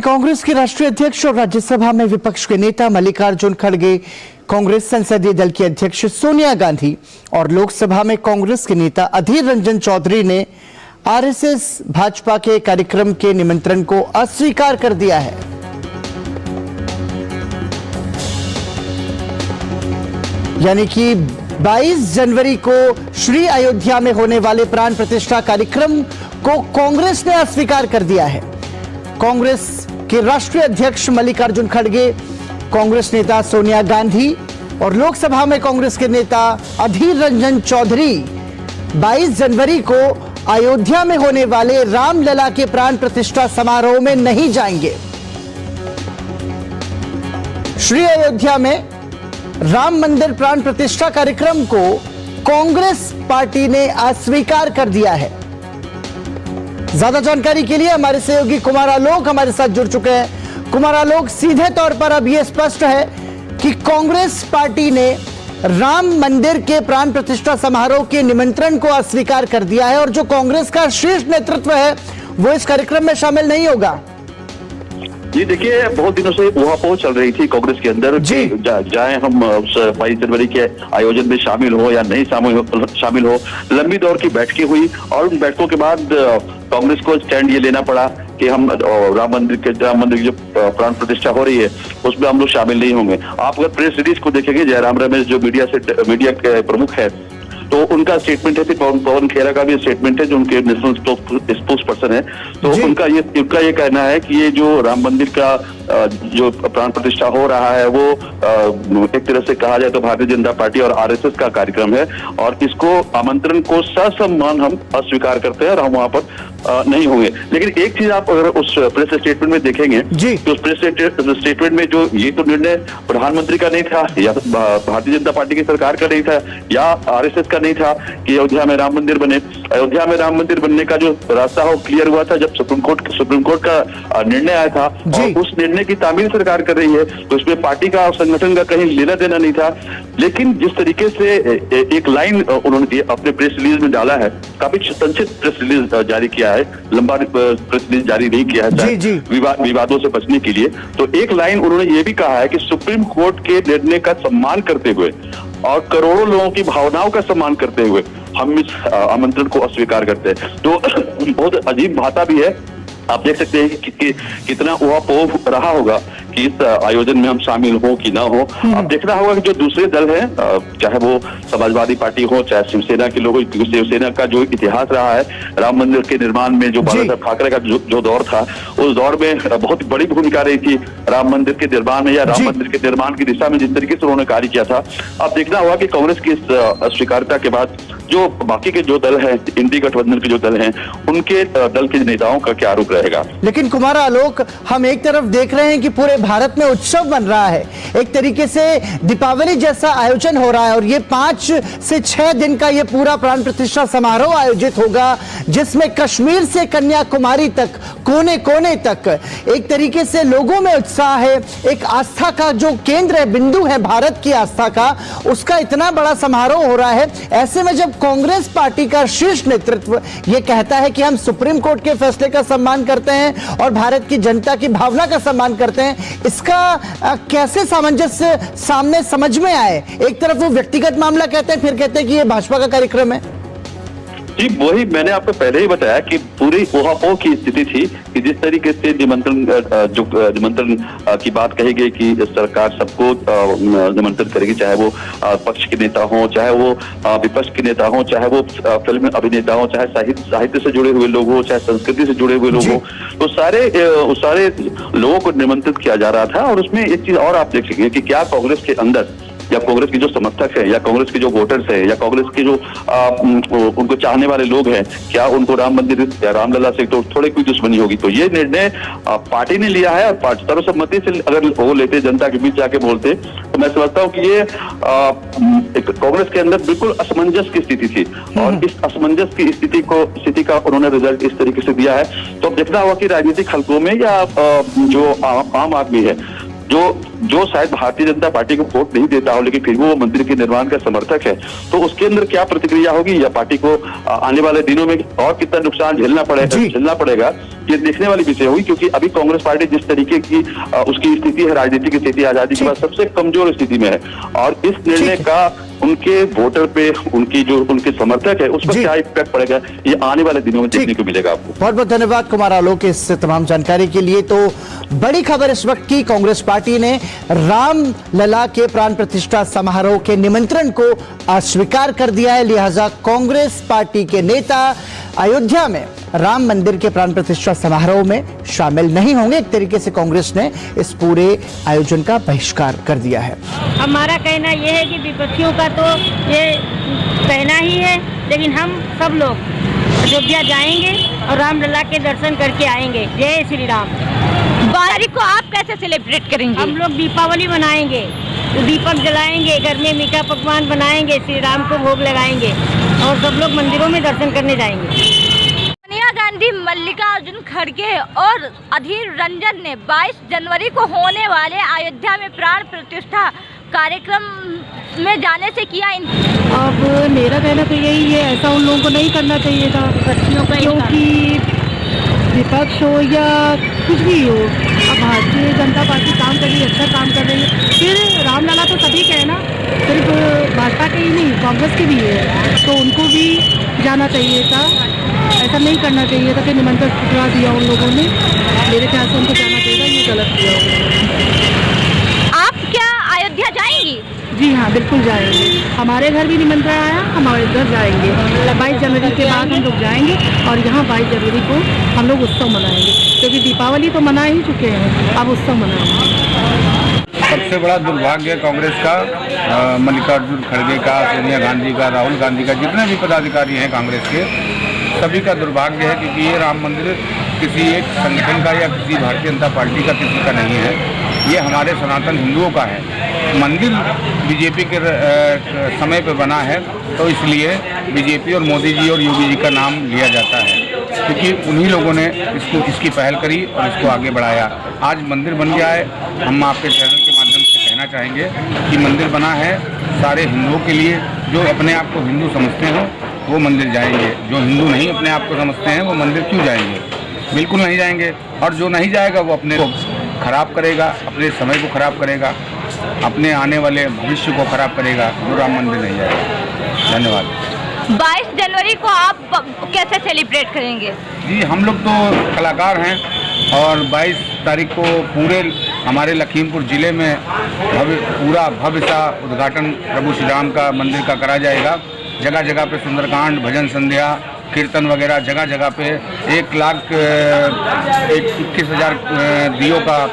वहीं कांग्रेस के राष्ट्रीय अध्यक्ष और राज्यसभा में विपक्ष के नेता मल्लिकार्जुन खड़गे, कांग्रेस संसदीय दल की अध्यक्ष सोनिया गांधी और लोकसभा में कांग्रेस के नेता अधीर रंजन चौधरी ने आरएसएस भाजपा के कार्यक्रम के निमंत्रण को अस्वीकार कर दिया है। यानी कि 22 जनवरी को श्री अयोध्या में होने वाले प्राण प्रतिष्ठा कार्यक्रम को कांग्रेस ने अस्वीकार कर दिया है। कांग्रेस के राष्ट्रीय अध्यक्ष मल्लिकार्जुन खड़गे, कांग्रेस नेता सोनिया गांधी और लोकसभा में कांग्रेस के नेता अधीर रंजन चौधरी 22 जनवरी को अयोध्या में होने वाले रामलला के प्राण प्रतिष्ठा समारोह में नहीं जाएंगे। श्री अयोध्या में राम मंदिर प्राण प्रतिष्ठा कार्यक्रम को कांग्रेस पार्टी ने अस्वीकार कर दिया है। ज्यादा जानकारी के लिए हमारे सहयोगी कुमार आलोक हमारे साथ जुड़ चुके हैं। कुमार आलोक, सीधे तौर पर अब यह स्पष्ट है कि कांग्रेस पार्टी ने राम मंदिर के प्राण प्रतिष्ठा समारोह के निमंत्रण को अस्वीकार कर दिया है और जो कांग्रेस का शीर्ष नेतृत्व है वो इस कार्यक्रम में शामिल नहीं होगा। जी देखिए, बहुत दिनों से ऊहापोह चल रही थी कांग्रेस के अंदर कि जाए हम 22 जनवरी के आयोजन में शामिल हो या नहीं शामिल हो। लंबी दौर की बैठकें हुई और उन बैठकों के बाद कांग्रेस को स्टैंड ये लेना पड़ा कि हम राम मंदिर की जो प्राण प्रतिष्ठा हो रही है उसमें हम लोग शामिल नहीं होंगे। आप अगर प्रेस रिलीज को देखेंगे, जयराम रमेश जो मीडिया के प्रमुख है, तो उनका स्टेटमेंट है, पवन खेरा का भी स्टेटमेंट है जो उनके नेशनल स्पोक्स पर्सन है। तो उनका ये कहना है कि ये जो राम मंदिर का जो प्राण प्रतिष्ठा हो रहा है वो एक तरह से कहा जाए तो भारतीय जनता पार्टी और आरएसएस का कार्यक्रम है और इसको आमंत्रण को ससम्मान हम अस्वीकार करते हैं और हम वहां पर नहीं होंगे। लेकिन एक चीज आप अगर उस प्रेस स्टेटमेंट में देखेंगे तो उस प्रेस स्टेटमेंट में जो ये तो निर्णय प्रधानमंत्री का नहीं था या भारतीय जनता पार्टी की सरकार का नहीं था या आरएसएस का नहीं था कि अयोध्या में राम मंदिर बने। अयोध्या में राम मंदिर बनने का जो रास्ता हो क्लियर हुआ था जब सुप्रीम कोर्ट का निर्णय आया था और उस निर्णय की तामील सरकार कर रही है, तो इसमें पार्टी का और संगठन का कहीं लेना देना नहीं था। लेकिन जिस तरीके से एक लाइन उन्होंने अपने प्रेस रिलीज में डाला है, काफी संक्षिप्त प्रेस रिलीज जारी किया है, लंबा प्रेस रिलीज जारी नहीं किया है विवादों से बचने के लिए। तो एक लाइन उन्होंने ये भी कहा है कि सुप्रीम कोर्ट के निर्णय का सम्मान करते हुए और करोड़ों लोगों की भावनाओं का सम्मान करते हुए हम इस आमंत्रण को अस्वीकार करते हैं। तो बहुत अजीब भाषा भी है। आप देख सकते हैं कि कितना ऊहापोह रहा होगा कि इस आयोजन में हम शामिल हो कि ना हो। अब देखना होगा कि जो दूसरे दल हैं, चाहे वो समाजवादी पार्टी हो चाहे शिवसेना के लोग, शिवसेना का जो इतिहास रहा है राम मंदिर के निर्माण में, जो बाला साहब ठाकरे का जो दौर था, उस दौर में बहुत बड़ी भूमिका रही थी राम मंदिर के निर्माण में या राम मंदिर के निर्माण की दिशा में जिस तरीके से उन्होंने कार्य किया था। अब देखना होगा कि कांग्रेस की इस अस्वीकारता के बाद जो बाकी के जो दल हैं, इंडी गठबंधन के जो दल हैं, उनके दल के नेताओं का क्या रुख रहेगा। लेकिन कुमार आलोक, हम एक तरफ देख रहे हैं कि पूरे भारत में उत्सव बन रहा है, एक तरीके से दीपावली जैसा आयोजन हो रहा है और ये 5 से 6 दिन का ये पूरा प्राण प्रतिष्ठा समारोह आयोजित होगा जिसमें कश्मीर से कन्याकुमारी तक, कोने कोने तक एक तरीके से लोगों में उत्साह है। एक आस्था का जो केंद्र है, बिंदु है भारत की आस्था का, उसका इतना बड़ा समारोह हो रहा है। ऐसे में जब कांग्रेस पार्टी का शीर्ष नेतृत्व यह कहता है कि हम सुप्रीम कोर्ट के फैसले का सम्मान करते हैं और भारत की जनता की भावना का सम्मान करते हैं, इसका कैसे सामंजस्य सामने समझ में आए। एक तरफ वो व्यक्तिगत मामला कहते हैं, फिर कहते हैं कि ये भाजपा का कार्यक्रम है। जी, वही मैंने आपको पहले ही बताया कि पूरी ऊहापोह की स्थिति थी कि जिस तरीके से निमंत्रण की बात कही गई कि सरकार सबको निमंत्रण करेगी, चाहे वो पक्ष के नेता हो, चाहे वो विपक्ष के नेता हो, चाहे वो फिल्म अभिनेता हो, चाहे साहित्य से जुड़े हुए लोग हो, चाहे संस्कृति से जुड़े हुए लोग हो, तो सारे लोगों को निमंत्रित किया जा रहा था। और उसमें एक चीज और आप देख सकेंगे कि क्या कांग्रेस के अंदर या कांग्रेस के जो समर्थक हैं या कांग्रेस के जो वोटर्स हैं या कांग्रेस के जो उनको चाहने वाले लोग हैं, क्या उनको राम मंदिर या रामलला से तो थोड़ी कोई दुश्मनी होगी। तो ये निर्णय पार्टी ने लिया है और सर्वसम्मति से अगर वो लेते, जनता के बीच जाके बोलते, तो मैं समझता हूँ कि ये कांग्रेस के अंदर बिल्कुल असमंजस की स्थिति थी और इस असमंजस की स्थिति का उन्होंने रिजल्ट इस तरीके से दिया है। तो अब देखना होगा कि राजनीतिक हलकों में या जो आम आदमी है, जो जो शायद भारतीय जनता पार्टी को वोट नहीं देता हो लेकिन फिर भी वो मंदिर के निर्माण का समर्थक है, तो उसके अंदर क्या प्रतिक्रिया होगी या पार्टी को आने वाले दिनों में और कितना नुकसान झेलना पड़ेगा, ये देखने वाली विषय होगी। क्योंकि अभी कांग्रेस पार्टी जिस तरीके की उसकी स्थिति है, राजनीतिक स्थिति आजादी के बाद सबसे कमजोर स्थिति में है, और इस निर्णय का उनके वोटर पे, उनके समर्थक है, उस पर क्या इफेक्ट पड़ेगा, ये आने वाले दिनों में देखने को मिलेगा आपको। बहुत बहुत धन्यवाद कुमार आलोक इस तमाम जानकारी के लिए। तो बड़ी खबर इस वक्त की, कांग्रेस पार्टी ने राम लला के प्राण प्रतिष्ठा समारोह के निमंत्रण को अस्वीकार कर दिया है। लिहाजा कांग्रेस पार्टी के नेता अयोध्या में राम मंदिर के प्राण प्रतिष्ठा समारोह में शामिल नहीं होंगे। एक तरीके से कांग्रेस ने इस पूरे आयोजन का बहिष्कार कर दिया है। हमारा कहना यह है कि विपक्षियों का तो ये कहना ही है, लेकिन हम सब लोग अयोध्या जाएंगे और रामलला के दर्शन करके आएंगे। जय श्री राम। 12 तारीख को आप कैसे सेलिब्रेट करेंगे? हम लोग दीपावली मनाएंगे, दीपक जलाएंगे, घर में मीठा पकवान बनाएंगे, श्री राम को भोग लगाएंगे और सब लोग मंदिरों में दर्शन करने जाएंगे। सोनिया गांधी, मल्लिकार्जुन खड़गे और अधीर रंजन ने 22 जनवरी को होने वाले अयोध्या में प्राण प्रतिष्ठा कार्यक्रम में जाने से किया। अब मेरा कहना तो यही है, ऐसा उन लोगों को नहीं करना चाहिए था, क्योंकि विपक्ष हो या कुछ भी हो, अब भारतीय जनता पार्टी काम कर रही है, अच्छा काम कर रही है। फिर रामलला तो सभी का है ना, सिर्फ भाजपा के ही नहीं, कांग्रेस के भी है, तो उनको भी जाना चाहिए था। ऐसा नहीं करना चाहिए था कि निमंत्रण ठुकरा दिया उन लोगों ने। मेरे ख्याल से उनको जाना चाहिए, ये गलत किया उन्होंने। आप क्या अयोध्या जाएंगी? जी हाँ, बिल्कुल जाएंगे। हमारे घर भी निमंत्रण आया, हमारे घर जाएंगे। 22 जनवरी के बाद हम लोग जाएंगे और यहाँ 22 जनवरी को हम लोग उत्सव मनाएंगे, क्योंकि दीपावली तो मना ही चुके हैं, अब उत्सव मनाएंगे। सबसे बड़ा दुर्भाग्य कांग्रेस का, मल्लिकार्जुन खड़गे का, सोनिया गांधी का, राहुल गांधी का, जितने भी पदाधिकारी हैं कांग्रेस के, सभी का दुर्भाग्य है। क्योंकि ये राम मंदिर किसी एक संगठन का या किसी भारतीय जनता पार्टी का किसी का नहीं है, ये हमारे सनातन हिंदुओं का है। मंदिर बीजेपी के समय पे बना है, तो इसलिए बीजेपी और मोदी जी और योगी जी का नाम लिया जाता है, क्योंकि उन्हीं लोगों ने इसकी पहल करी और इसको आगे बढ़ाया। आज मंदिर बन गया है। हम आपके चैनल के माध्यम से कहना चाहेंगे कि मंदिर बना है सारे हिंदुओं के लिए। जो अपने आप को हिंदू समझते हो वो मंदिर जाएंगे, जो हिंदू नहीं अपने आप को समझते हैं वो मंदिर क्यों जाएंगे? बिल्कुल नहीं जाएंगे। और जो नहीं जाएगा वो अपने को खराब करेगा, अपने समय को खराब करेगा, अपने आने वाले भविष्य को खराब करेगा, जो राम मंदिर नहीं जाएगा। धन्यवाद। 22 जनवरी को आप कैसे सेलिब्रेट करेंगे? जी, हम लोग तो कलाकार हैं और 22 तारीख को पूरे हमारे लखीमपुर ज़िले में पूरा भव्य सा उद्घाटन प्रभु श्री राम का मंदिर का करा जाएगा। जगह जगह पे सुंदरकांड, भजन संध्या, कीर्तन वगैरह जगह जगह पे 1,21,000 दियों का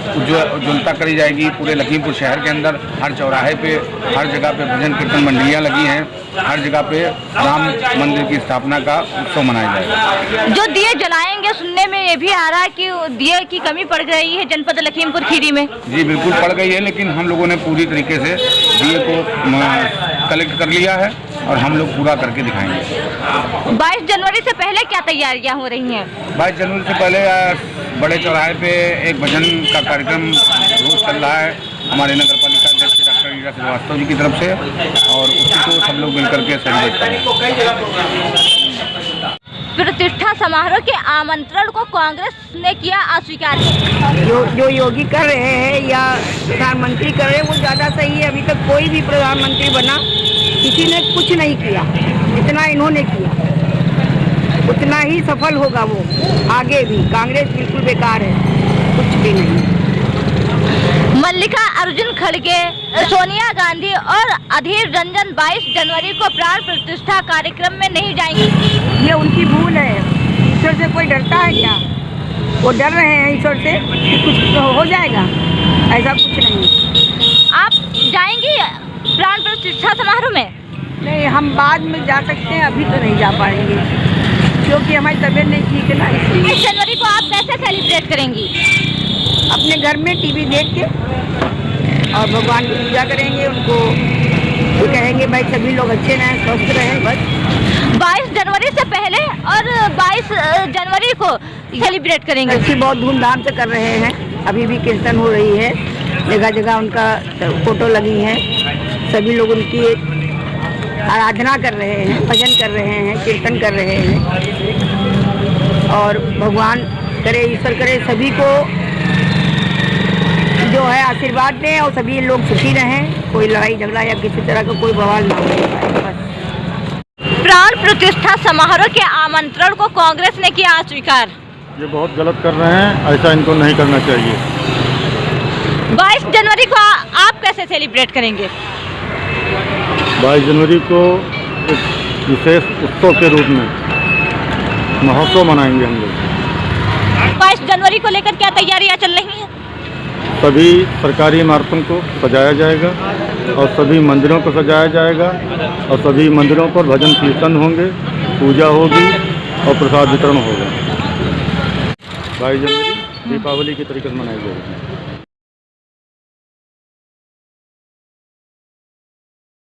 उज्ज्वलता करी जाएगी पूरे लखीमपुर शहर के अंदर। हर चौराहे पे, हर जगह पे भजन कीर्तन मंडलियाँ लगी हैं। हर जगह पे राम मंदिर की स्थापना का उत्सव मनाया जाएगा। जो दिए जलाएंगे, सुनने में ये भी आ रहा है कि दिए की कमी पड़ गई है जनपद लखीमपुर खीरी में। जी बिल्कुल पड़ गई है, लेकिन हम लोगों ने पूरी तरीके से दिए को कलेक्ट कर लिया है और हम लोग पूरा करके दिखाएंगे। 22 जनवरी से पहले क्या तैयारियां हो रही हैं? 22 जनवरी से पहले बड़े चौराहे पे एक भजन का कार्यक्रम रोज चल रहा है हमारे नगर पालिका अध्यक्ष डॉक्टर ईरा श्रीवास्तव जी की तरफ से, और उसी को सब लोग मिलकर के सेलिब्रेट करेंगे। प्रतिष्ठा समारोह के आमंत्रण को कांग्रेस ने किया अस्वीकार। जो योगी कर रहे हैं या प्रधानमंत्री कर रहे हैं वो ज़्यादा सही है। अभी तक कोई भी प्रधानमंत्री बना, किसी ने कुछ नहीं किया, जितना इन्होंने किया उतना ही सफल होगा वो आगे भी। कांग्रेस बिल्कुल बेकार है, कुछ भी नहीं। मल्लिकार्जुन खड़गे, सोनिया गांधी और अधीर रंजन 22 जनवरी को प्राण प्रतिष्ठा कार्यक्रम में नहीं जाएंगे। ये उनकी भूल है। ईश्वर से कोई डरता है क्या? वो डर रहे हैं ईश्वर से कि कुछ हो जाएगा, ऐसा कुछ नहीं। आप जाएंगी प्राण प्रतिष्ठा समारोह में? नहीं, हम बाद में जा सकते हैं, अभी तो नहीं जा पाएंगे क्योंकि हमारी तबीयत नहीं ठीक है ना। 22 जनवरी को आप कैसे सेलिब्रेट करेंगी? अपने घर में टीवी देख के और भगवान की पूजा करेंगे। उनको वो कहेंगे भाई सभी लोग अच्छे रहें, स्वस्थ रहें, बस। 22 जनवरी से पहले और 22 जनवरी को सेलिब्रेट करेंगे। बहुत धूमधाम से कर रहे हैं। अभी भी कीर्तन हो रही है, जगह जगह उनका फोटो लगी है, सभी लोग उनकी आराधना कर रहे हैं, भजन कर रहे हैं, कीर्तन कर रहे हैं। और भगवान करे, ईश्वर करे सभी को जो है आशीर्वाद दें और सभी लोग सुखी रहें, कोई लड़ाई झगड़ा या किसी तरह का कोई बवाल ना हो। बस प्राण प्रतिष्ठा समारोह के आमंत्रण को कांग्रेस ने किया अस्वीकार। ये बहुत गलत कर रहे हैं, ऐसा इनको नहीं करना चाहिए। 22 जनवरी को आप कैसे सेलिब्रेट करेंगे? 22 जनवरी को एक विशेष उत्सव के रूप में महोत्सव मनाएंगे हम लोग। 22 जनवरी को लेकर क्या तैयारियां चल रही हैं? सभी सरकारी इमारतों को सजाया जाएगा और सभी मंदिरों को सजाया जाएगा और सभी मंदिरों पर भजन कीर्तन होंगे, पूजा होगी और प्रसाद वितरण होगा। 22 जनवरी दीपावली के तरीके से मनाई जाएगी।